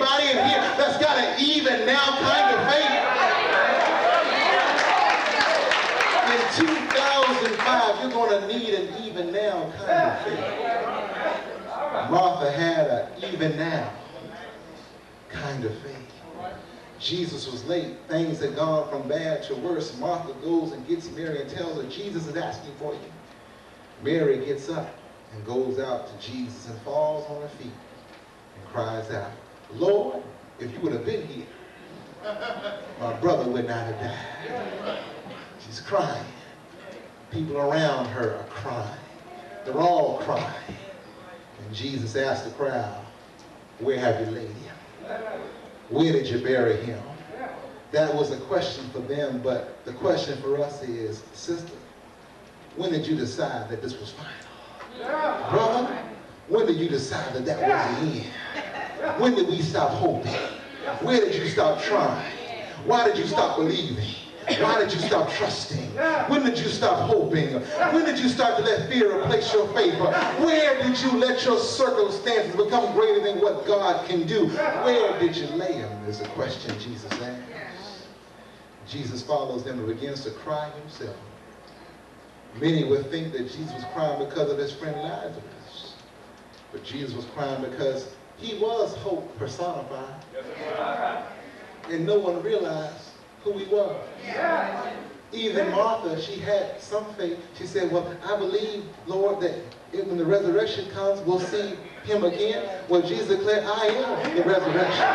Anybody in here that's got an even now kind of faith? In 2005, you're going to need an even now kind of faith. Martha had an even now kind of faith. Jesus was late. Things had gone from bad to worse. Martha goes and gets Mary and tells her, Jesus is asking for you. Mary gets up and goes out to Jesus and falls on her feet and cries out, Lord, if you would have been here, my brother would not have died. She's crying. People around her are crying. They're all crying. And Jesus asked the crowd, where have you laid him? Where did you bury him? That was a question for them, but the question for us is, sister, when did you decide that this was final? Brother, when did you decide that that was the end? When did we stop hoping? Where did you stop trying? Why did you stop believing? Why did you stop trusting? When did you stop hoping? When did you start to let fear replace your faith? Where did you let your circumstances become greater than what God can do? Where did you lay them is a question Jesus asks. Jesus follows them and begins to cry himself. Many would think that Jesus was crying because of his friend Lazarus. But Jesus was crying because he was hope personified. And no one realized who he was. Even Martha, she had some faith. She said, well, I believe, Lord, that when the resurrection comes, we'll see him again. Well, Jesus declared, I am the resurrection.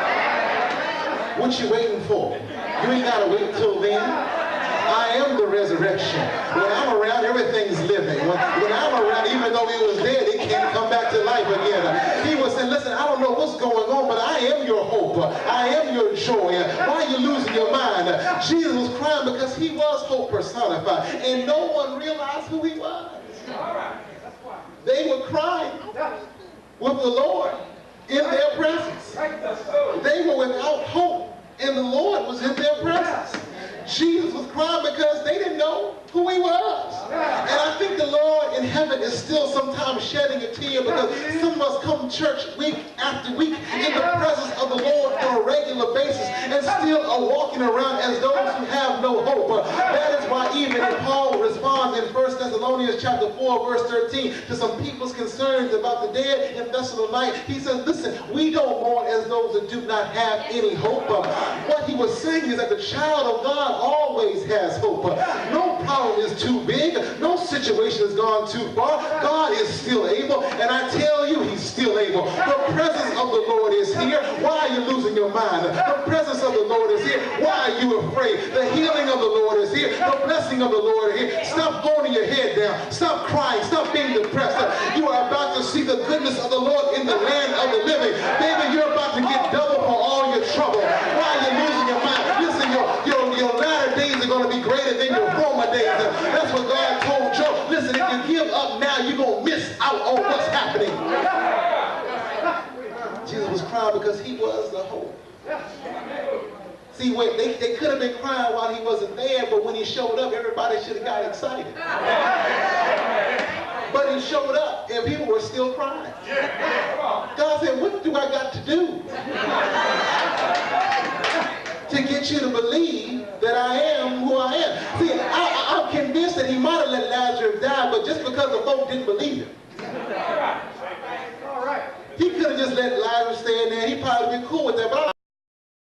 What you waiting for? You ain't got to wait until then. I am the resurrection. When I'm around, everything's living. When I'm around, even though he was dead, it can't come back to life again. He was saying, listen, I don't know what's going on, but I am your hope. I am your joy. Why are you losing your mind? Jesus was crying because he was hope personified, and no one realized who he was. They were crying with the Lord in their presence. They were without hope, and the Lord was in their presence. Jesus was crying because they didn't know who he was. And I think the Lord in heaven is still sometimes shedding a tear because some of us come to church week after week in the presence of the Lord on a regular basis and still are walking around as those who have no hope. That is why even Paul responds in 1 Thessalonians chapter 4 verse 13 to some people's concerns about the dead in Thessalonica. He says, listen, we don't mourn as those that do not have any hope. What he was saying is that the child of God always has hope. No problem is too big. No situation has gone too far. God is still able, and I tell you, he's still able. The presence of the Lord is here. Why are you losing your mind? The presence of the Lord is here. Why are you afraid? The healing of the Lord is here. The blessing of the Lord is here. Stop holding your head down. Stop crying. Stop being depressed. You are about to see the goodness of the Lord in the land of the living. Baby, you're about to get double for all your trouble. Why are you losing your mind? Listen, your latter days are going to be greater than your former days. That's what God told Job. Listen, if you give up now, you're going to miss out on what's happening. Jesus was crying because he was the hope. See, they could have been crying while he wasn't there, but when he showed up, everybody should have got excited. But he showed up, and people were still crying. God said, what do I got to do to get you to believe that I am who I am? See, I'm convinced that he might have let Lazarus die, but just because the folk didn't believe him. He could have just let Lazarus stay in there. He'd probably been cool with that. But